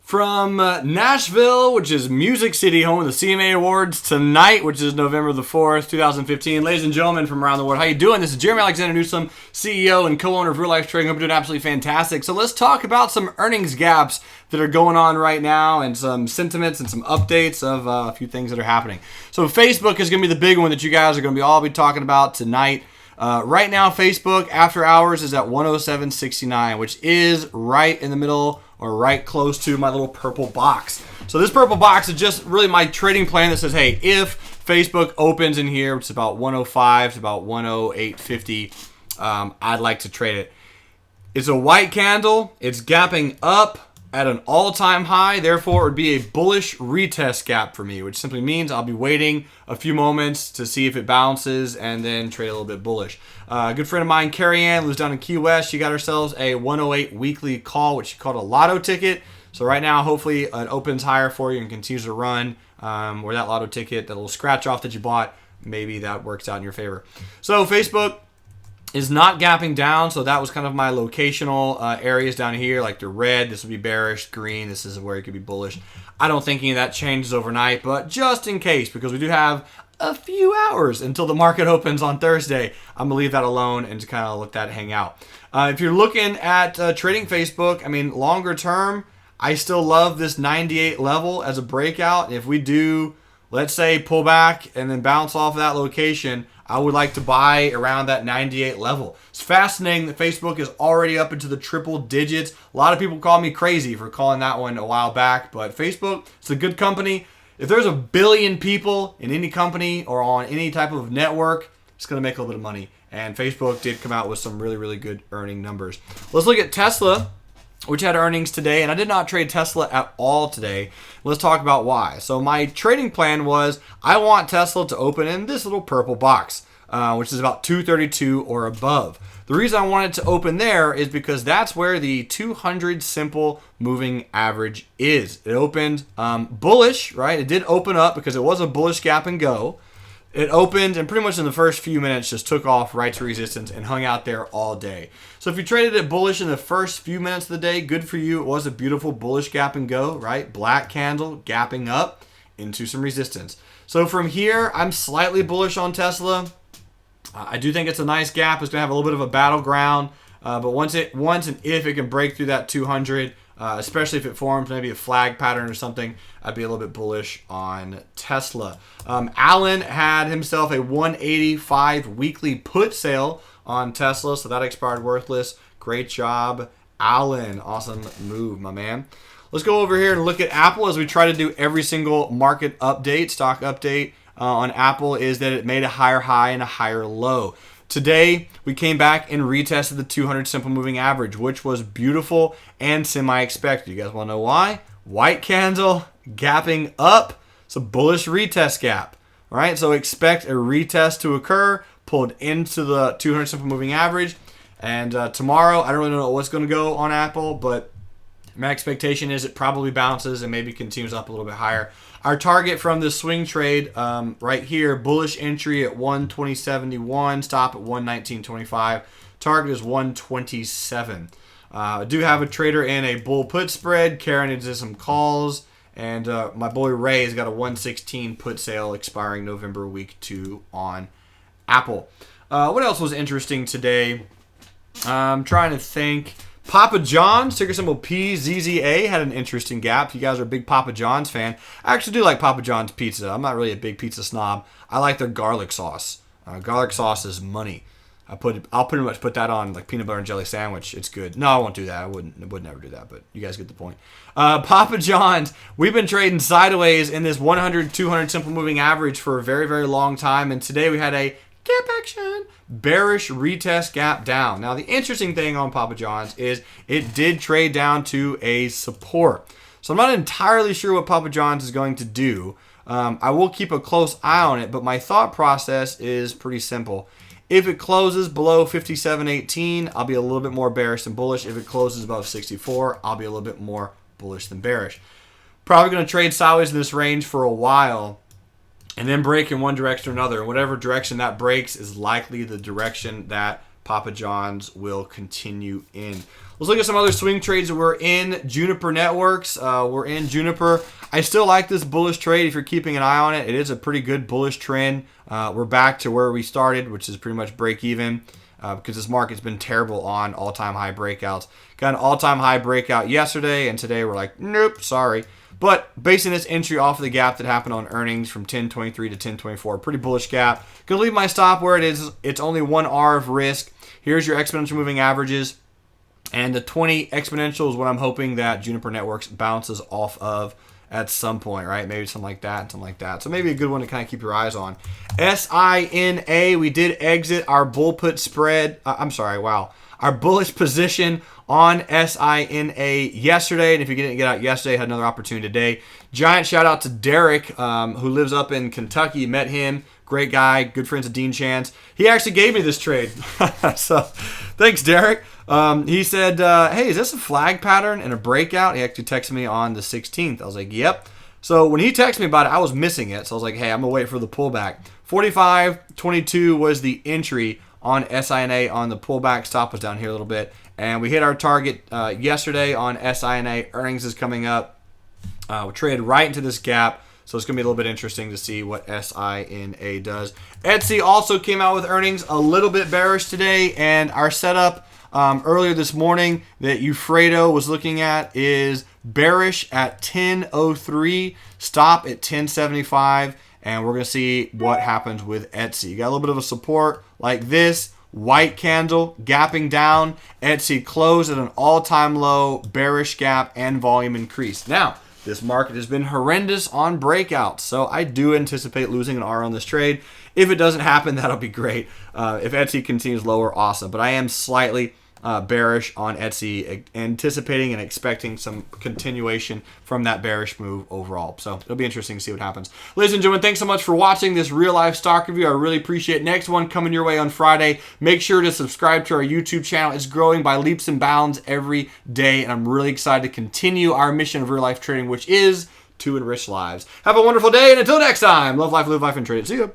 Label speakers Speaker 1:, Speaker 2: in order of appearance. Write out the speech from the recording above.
Speaker 1: From Nashville, which is Music City, home of the CMA Awards tonight, which is November the 4th, 2015. Ladies and gentlemen from around the world, how you doing? This is Jerremy Alexander Newsome, CEO and co-owner of Real Life Trading. Hope you're doing absolutely fantastic. So let's talk about some earnings gaps that are going on right now and some sentiments and some updates of a few things that are happening. So Facebook is going to be the big one that you guys are going to all be talking about tonight. Right now, Facebook after hours is at 107.69, which is right in the middle or right close to my little purple box. So this purple box is just really my trading plan that says, hey, if Facebook opens in here, which is about 105 to about 108.50, I'd like to trade it. It's a white candle. It's gapping up at an all-time high. Therefore, it would be a bullish retest gap for me, which simply means I'll be waiting a few moments to see if it bounces and then trade a little bit bullish. A good friend of mine, Carrie Ann, lives down in Key West. She got herself a 108 weekly call, which she called a lotto ticket. So right now, hopefully, it opens higher for you and continues to run where that lotto ticket, that little scratch off that you bought, maybe that works out in your favor. So Facebook is not gapping down, so that was kind of my locational areas down here, like the red, this would be bearish, green, this is where it could be bullish. I don't think any of that changes overnight, but just in case, because we do have a few hours until the market opens on Thursday, I'm going to leave that alone and to kind of let that hang out. If you're looking at trading Facebook, I mean, longer term, I still love this 98 level as a breakout. If we do, let's say, pull back and then bounce off of that location, I would like to buy around that 98 level. It's fascinating that Facebook is already up into the triple digits. A lot of people call me crazy for calling that one a while back, but Facebook, it's a good company. If there's 1 billion people in any company or on any type of network, it's going to make a little bit of money. And Facebook did come out with some really, really good earning numbers. Let's look at Tesla, which had earnings today, and I did not trade Tesla at all today. Let's talk about why. So my trading plan was I want Tesla to open in this little purple box, which is about 232 or above. The reason I wanted to open there is because that's where the 200 simple moving average is. It opened bullish, right? It did open up because it was a bullish gap and go. It opened and pretty much in the first few minutes just took off right to resistance and hung out there all day. So if you traded it bullish in the first few minutes of the day, good for you. It was a beautiful bullish gap and go, right? Black candle gapping up into some resistance. So from here, I'm slightly bullish on Tesla. I do think it's a nice gap. It's going to have a little bit of a battleground. But once and if it can break through that 200, especially if it forms maybe a flag pattern or something, I'd be a little bit bullish on Tesla. Allen had himself a 185 weekly put sale on Tesla, so that expired worthless. Great job, Allen. Awesome move, my man. Let's go over here and look at Apple as we try to do every single market update, stock update on Apple is that it made a higher high and a higher low. Today, we came back and retested the 200 simple moving average, which was beautiful and semi-expected. You guys want to know why? White candle, gapping up. It's a bullish retest gap. All right, so expect a retest to occur, pulled into the 200 simple moving average. And tomorrow, I don't really know what's going to go on Apple, but my expectation is it probably bounces and maybe continues up a little bit higher. Our target from this swing trade right here, bullish entry at 120.71, stop at 119.25. Target is 127. I do have a trader in a bull put spread, carrying into some calls, and my boy Ray has got a 116 put sale expiring November week 2 on Apple. What else was interesting today? I'm trying to think. Papa John's, ticker symbol PZZA, had an interesting gap. If you guys are a big Papa John's fan, I actually do like Papa John's pizza. I'm not really a big pizza snob. I like their garlic sauce. Garlic sauce is money. I'll pretty much put that on like peanut butter and jelly sandwich. It's good. No, I won't do that. I would never do that, but you guys get the point. Papa John's, we've been trading sideways in this 100, 200 simple moving average for a very, very long time, and today we had a gap action, bearish retest gap down. Now, the interesting thing on Papa John's is it did trade down to a support. So I'm not entirely sure what Papa John's is going to do. I will keep a close eye on it, but my thought process is pretty simple. If it closes below 57.18, I'll be a little bit more bearish than bullish. If it closes above 64, I'll be a little bit more bullish than bearish. Probably going to trade sideways in this range for a while and then break in one direction or another. And whatever direction that breaks is likely the direction that Papa John's will continue in. Let's look at some other swing trades that we're in. Juniper Networks. We're in Juniper. I still like this bullish trade if you're keeping an eye on it. It is a pretty good bullish trend. We're back to where we started, which is pretty much break even because this market's been terrible on all-time high breakouts. Got an all-time high breakout yesterday, and today we're like, nope, sorry. But basing this entry off of the gap that happened on earnings from 10.23 to 10.24, pretty bullish gap. Gonna leave my stop where it is. It's only 1 R of risk. Here's your exponential moving averages. And the 20 exponential is what I'm hoping that Juniper Networks bounces off of at some point, right? Maybe something like that, something like that. So maybe a good one to kind of keep your eyes on. SINA, we did exit our bull put spread. Our bullish position on SINA yesterday. And if you didn't get out yesterday, had another opportunity today. Giant shout out to Derek, who lives up in Kentucky. Met him. Great guy. Good friends with Dean Chance. He actually gave me this trade. So thanks, Derek. He said, hey, is this a flag pattern and a breakout? He actually texted me on the 16th. I was like, yep. So when he texted me about it, I was missing it. So I was like, hey, I'm going to wait for the pullback. 45.22 was the entry on SINA on the pullback. Stop was down here a little bit. And we hit our target yesterday on SINA. Earnings is coming up. We traded right into this gap. So it's going to be a little bit interesting to see what SINA does. Etsy also came out with earnings a little bit bearish today. And our setup earlier this morning that Ufredo was looking at is bearish at 10.03, stop at 10.75. And we're going to see what happens with Etsy. You got a little bit of a support like this. White candle, gapping down. Etsy closed at an all-time low, bearish gap, and volume increase. Now, this market has been horrendous on breakouts, so I do anticipate losing an R on this trade. If it doesn't happen, that'll be great. If Etsy continues lower, awesome. But I am slightly bearish on Etsy, anticipating and expecting some continuation from that bearish move overall. So it'll be interesting to see what happens. Ladies and gentlemen, thanks so much for watching this real-life stock review. I really appreciate it. Next one coming your way on Friday. Make sure to subscribe to our YouTube channel. It's growing by leaps and bounds every day, and I'm really excited to continue our mission of real-life trading, which is to enrich lives. Have a wonderful day, and until next time, love life, live life, and trade it. See you.